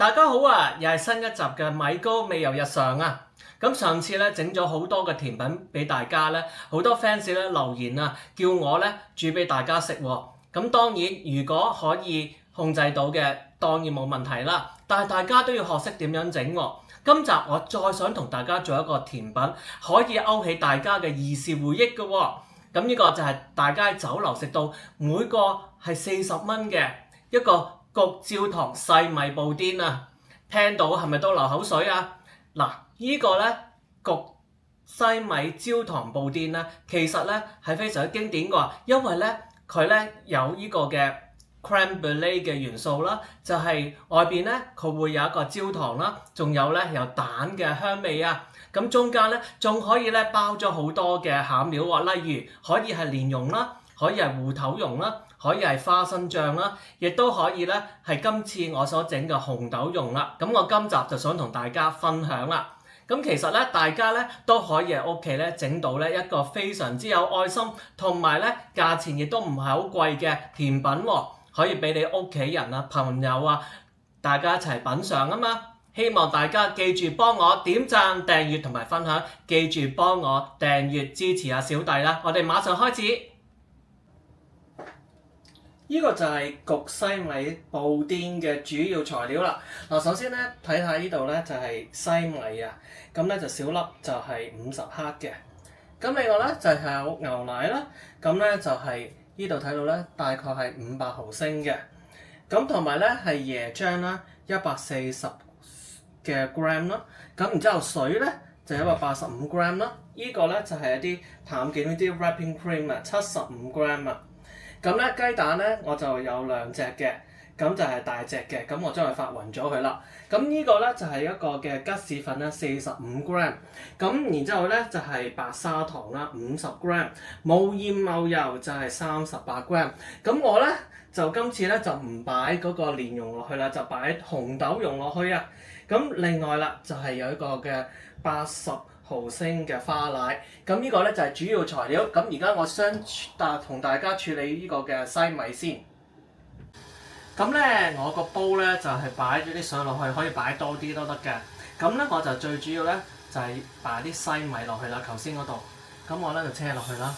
大家好啊！又係新一集嘅米高味遊日常啊！咁上次咧整咗好多嘅甜品俾大家咧，好多 fans 咧留言啊，叫我咧煮俾大家食喎。咁當然如果可以控制到嘅，當然冇問題啦。但係大家都要學識點樣整喎。今集我再想同大家做一個甜品，可以勾起大家嘅兒時回憶嘅喎。咁呢個就係大家喺酒樓食到每個係40蚊嘅一個焗焦糖細米布甸啊！聽到係咪都流口水啊？嗱，呢個咧焗西米焦糖布甸咧，其實咧係非常之經典嘅，因為咧佢咧有呢個嘅 crème brûlée 嘅元素啦，就係外邊咧佢會有一個焦糖啦，仲有咧有蛋嘅香味啊。咁中間咧仲可以咧包咗好多嘅餡料喎，例如可以係蓮蓉啦，可以係芋頭蓉啦，可以係花生醬啦，亦都可以咧係今次我所整嘅紅豆蓉啦。咁我今集就想同大家分享啦。咁其實咧大家咧都可以喺屋企咧整到咧一個非常之有愛心，同埋咧價錢亦都唔係好貴嘅甜品喎，可以俾你屋企人啊、朋友啊，大家一齊品嚐啊嘛。希望大家記住幫我點讚、訂閱同埋分享，記住幫我訂閱支持下小弟啦！我哋馬上開始。呢個就係焗西米布甸嘅主要材料啦。嗱，首先咧睇下呢度咧就係西米啊，咁咧就小粒就係50克嘅。咁另外咧就係有牛奶啦，咁咧就係呢度睇到咧大概係500毫升嘅。咁同埋咧係椰漿啦，140嘅 gram 啦。咁然之後水咧就185 gram 啦。呢個咧就係一啲淡健呢啲 wrapping cream 啊，75 gram 啊。咁咧雞蛋咧我就有2隻嘅，咁就係大隻嘅，咁我將佢發勻咗佢啦。咁呢個咧就係一個嘅吉士粉啦，45 gram。咁然之後咧就係白砂糖啦，50 gram。無鹽牛油就係38 gram。咁我咧就今次咧就唔擺嗰個蓮蓉落去啦，就擺紅豆蓉落去啊。咁另外啦就係有一個嘅80毫升嘅花奶，咁呢個咧就係主要材料。咁而家我想同大家處理呢個嘅西米先。咁咧我個煲咧就係擺咗啲水落去，可以擺多啲都得嘅。咁咧我就最主要咧就係擺啲西米落去啦，頭先嗰度。咁我咧就車落去啦。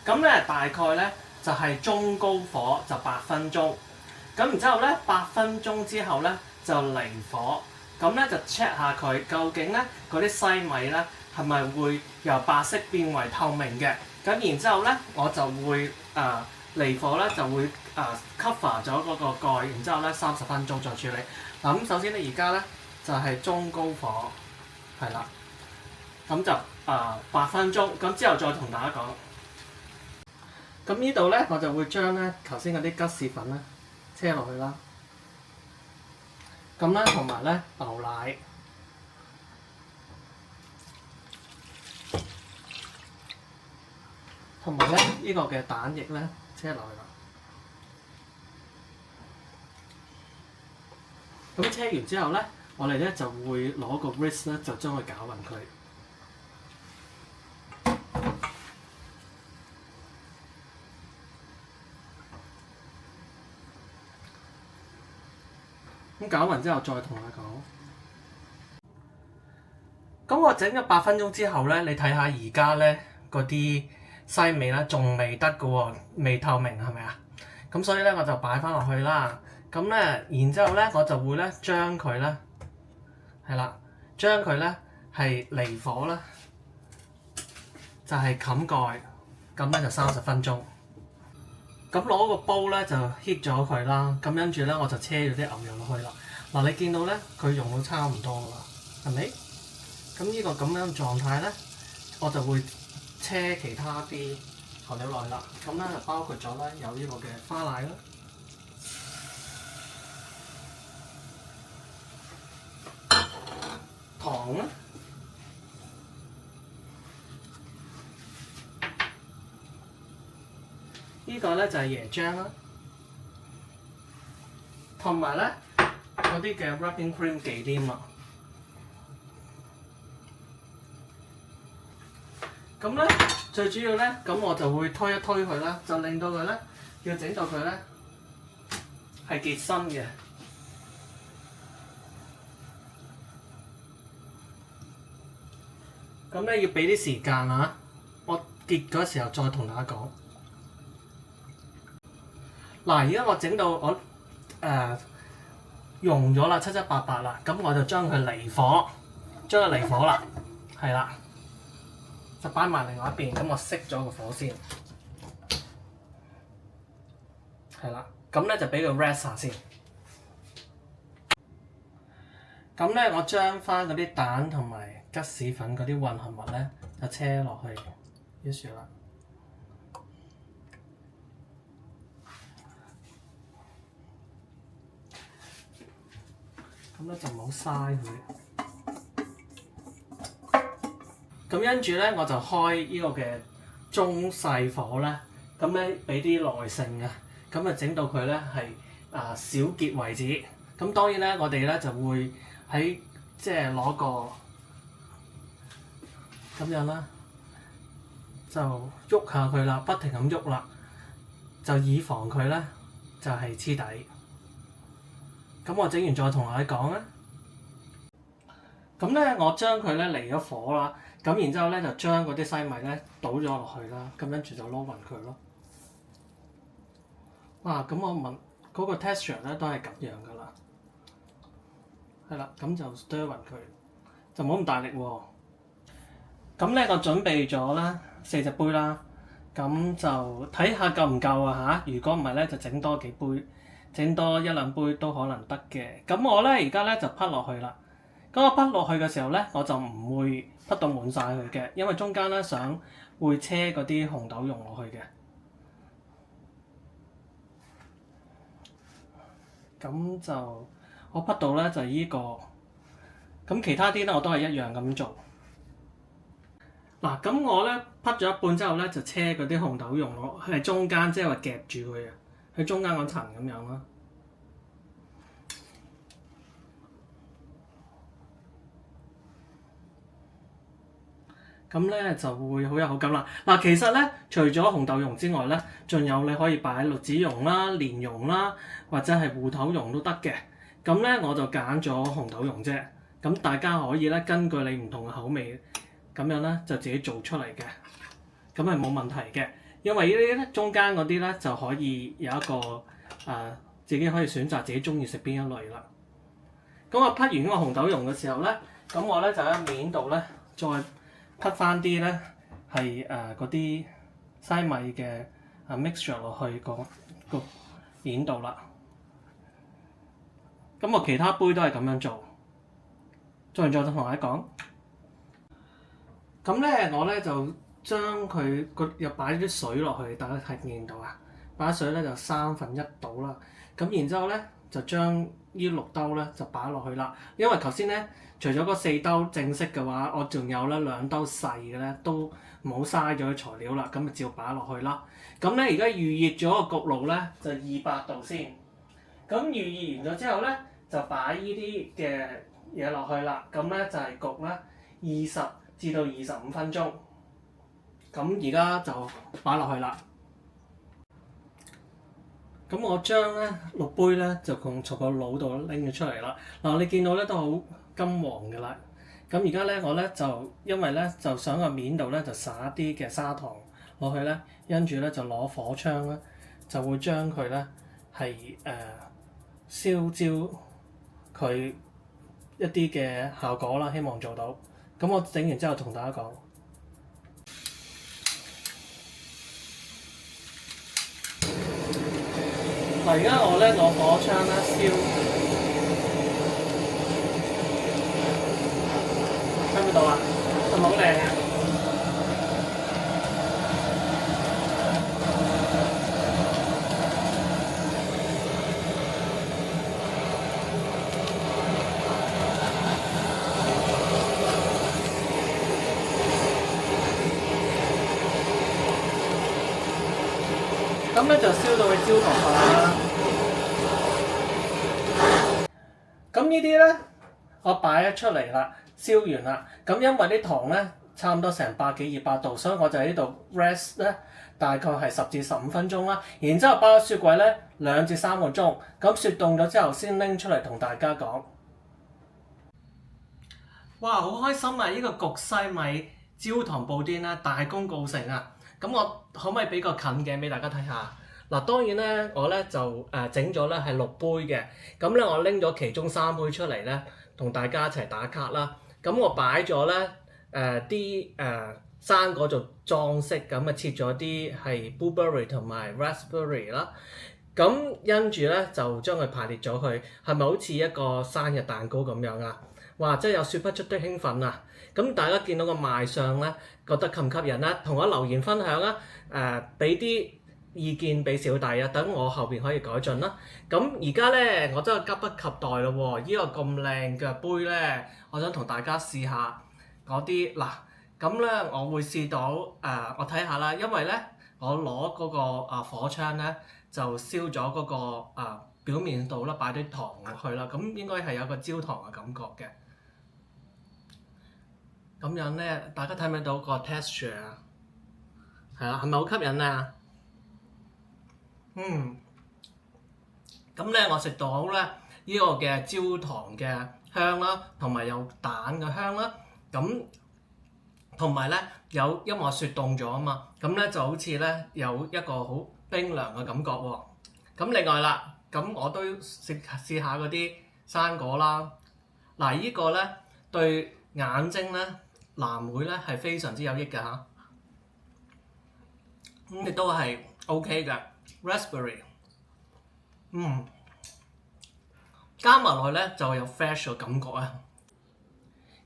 咁咧大概咧就係中高火就8分鐘。咁然之後咧8分鐘之後咧就離火。咁咧就 check 下佢究竟咧嗰啲西米咧係咪會由白色變為透明嘅。咁然之後咧我就會離火咧就會cover 咗嗰個蓋，然之後咧30分鐘再處理。嗱，咁首先咧而家咧就係中高火，係啦，咁就8分鐘，咁之後再同大家講。咁呢度咧我就會將咧頭先嗰啲吉士粉咧車落去啦。咁咧同埋咧牛奶，同埋咧呢個嘅蛋液咧車落去啦。咁車完之後咧，我哋咧就會攞個 whisk 咧就將佢攪勻佢。咁攪勻之後再同佢講。咁我整咗8分鐘之後咧，你睇下而家咧嗰啲西味咧仲未得嘅喎，未透明係咪啊？咁所以咧我就擺翻落去啦。咁咧然之後咧我就會咧將佢咧係啦，將佢咧係離火啦，就係冚蓋，咁咧就30分鐘。咁攞個煲咧就 heat 咗佢啦，咁跟住咧我就車咗啲牛油落去啦。嗱，你見到咧佢溶到差唔多啦，係咪？咁呢個咁樣嘅狀態咧，我就會車其他啲材料落去啦。咁咧就包括咗咧有呢個嘅花奶啦，糖啦。呢個咧就係椰漿啦，同埋咧嗰啲嘅 wrapping cream 忌廉啦。咁咧最主要咧，咁我就會推一推佢啦，就令到佢咧要整到佢咧係結身嘅。咁咧要俾啲時間啊，我結嗰時候再同大家講。嗱，而家我整到我溶咗啦，七七八八啦，咁我就將佢離火，啦，係啦，就擺埋另外一邊，咁我熄咗個火先，係啦，咁咧就俾佢 rest 下先。咁咧我將翻嗰啲蛋同埋吉士粉嗰啲混合物咧，就車落去呢樹啦。咁咧就唔好嘥佢。咁跟住咧，我就開呢個嘅中細火咧，咁咧俾啲耐性啊，咁啊整到佢咧係小結為止。咁當然咧，我哋咧就會喺即係攞個咁樣啦，就喐下佢啦，不停咁喐啦，就以防佢咧就係黐底。咁我整完再同你講啊。咁咧，我將佢咧離咗火啦，咁然之後咧就將嗰啲西米咧倒咗落去啦，咁跟住就撈勻佢咯。哇！咁我聞嗰個 texture 咧都係咁樣噶啦，係啦，咁就 stir 勻佢，就冇咁大力喎。咁咧我準備咗啦4隻杯啦，咁就睇下夠唔夠啊嚇。如果唔係咧，就整多幾杯。整多一兩杯都可能得嘅，咁我咧而家咧就滗落去啦。咁我滗落去嘅時候咧，我就唔會滗到滿晒佢嘅，因為中間咧想會車嗰啲紅豆蓉落去嘅。咁就我滗到咧就依個，咁其他啲咧我都係一樣咁做。嗱，咁我咧滗咗一半之後咧，就車嗰啲紅豆蓉落喺中間，即係話夾住佢啊。喺中間嗰層咁樣啦，咁咧就會好有口感啦。嗱，其實咧除咗紅豆蓉之外咧，仲有你可以擺栗子蓉啦、蓮蓉啦，或者係芋頭蓉都得嘅。咁咧我就揀咗紅豆蓉啫。咁大家可以咧根據你唔同嘅口味，咁樣咧就自己做出嚟嘅，咁係冇問題嘅。因為呢啲咧中間嗰啲咧就可以有一個自己可以選擇自己中意食邊一類啦。咁我滗完嗰個紅豆蓉嘅時候咧，咁我咧就喺面度咧再滗翻啲咧係嗰啲西米嘅mixture 落去個面度啦。咁我其他杯都係咁樣做，做完再同大家講。咁咧我咧就將佢又擺啲水落去，大家睇見到啊？擺水咧就1/3倒啦。咁然之後咧就將呢6兜咧就擺落去啦。因為頭先咧除咗嗰4兜正式嘅話，我仲有咧2兜細嘅咧，都唔好嘥咗啲材料啦。咁就照擺落去啦。咁咧而家預熱咗個焗爐咧就200度先。咁預熱完咗之後咧就擺呢啲嘅嘢落去啦。咁咧就係焗咧20至到25分鐘。咁而家就擺落去啦。咁我將咧6杯咧就從個爐度拎咗出嚟啦。嗱，你見到咧都好金黃嘅啦。咁而家咧我咧就因為咧就想個面度咧就撒啲嘅砂糖落去咧，跟住咧就攞火槍咧就會將佢咧係燒焦佢一啲嘅效果啦，希望做到。咁我整完之後同大家講。嗱，而家我咧攞火槍咧燒，睇唔睇到啊？係咪好靚啊？咁咧就燒到佢焦糖化啦。咁呢啲咧，我擺咗出嚟啦，燒完啦。咁因為啲糖咧差唔多成100幾200度，所以我就喺呢度 rest 咧，大概係10至15分鐘啦。然之後擺喺雪櫃咧2至3個鐘。咁雪凍咗之後先拎出嚟同大家講。哇！好開心啊！呢個焗西米焦糖布甸咧大功告成啊！咁我可唔可以俾個近鏡俾大家睇下？嗱，當然咧，我咧就整咗咧係6杯嘅，咁咧我拎咗其中3杯出嚟咧，同大家一齊打卡啦。咁我擺咗咧啲生果做裝飾，咁啊切咗啲係 blueberry 同埋 raspberry 啦。咁跟住咧就將佢排列咗去，係咪好似一個生日蛋糕咁樣啊？哇！真係有説不出的興奮啊！咁大家見到個賣相咧，覺得吸唔吸引啦？同我留言分享啦，俾啲意見俾小弟啊，等我後邊可以改進啦。咁而家咧，我真係急不及待咯喎！呢個咁靚嘅杯咧，我想同大家試下嗰啲嗱。咁咧，我會試到我睇下啦，因為咧，我攞嗰個火槍咧，就燒咗嗰個表面度啦，擺啲糖落去啦，咁應該係有個焦糖嘅感覺嘅。咁樣咧，大家睇唔睇到個 texture 啊？係啊，係咪好吸引啊？咁咧我食到咧呢個嘅焦糖嘅香啦，同埋有蛋嘅香啦，咁同埋咧有因為我雪凍咗啊嘛，咁咧就好似咧有一個好冰涼嘅感覺喎。咁另外啦，咁我都試下嗰啲生果啦。嗱，呢個咧對眼睛咧藍莓咧係非常之有益嘅嚇。咁亦都係 OK 嘅 raspberry。加埋落去咧就有 fresh 嘅感覺啊！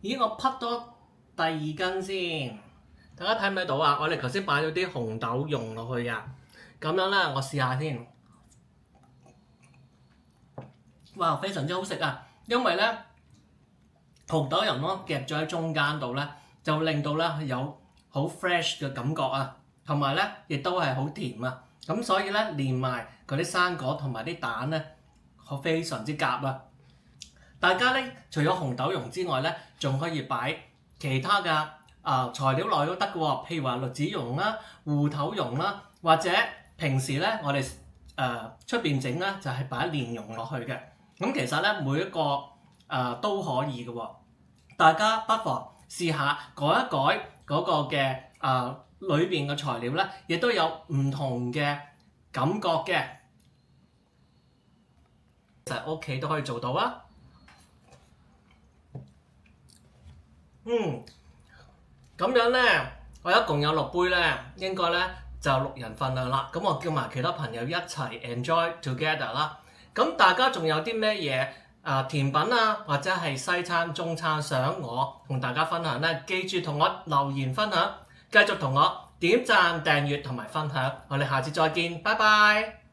咦，我匹多第二根先，大家睇唔睇到啊？我哋頭先擺咗啲紅豆蓉落去啊，咁樣咧我試下先。哇，非常之好食啊！因為咧紅豆蓉咯夾咗喺中間度咧，就令到咧有好 fresh 嘅感覺啊，同埋咧亦都係好甜啊！咁所以咧連埋嗰啲生果同埋啲蛋咧，非常之夾啊！大家咧除咗紅豆蓉之外咧，仲可以擺其他嘅材料落去都得嘅喎，譬如話栗子蓉啦、芋頭蓉啦，或者平時咧我哋出邊整咧就係擺蓮蓉落去嘅。咁其實咧每一個都可以嘅喎，大家不妨試下改一改嗰個嘅裏邊嘅材料咧，亦都有唔同嘅感覺嘅。其實屋企都可以做到啊！咁樣咧，我一共有6杯咧，應該咧就6人份量啦。咁我叫埋其他朋友一齊 enjoy together 啦。咁大家仲有啲咩嘢甜品啊，或者係西餐、中餐想我同大家分享咧？記住同我留言分享，繼續同我點讚、訂閱同埋分享。我哋下次再見，拜拜。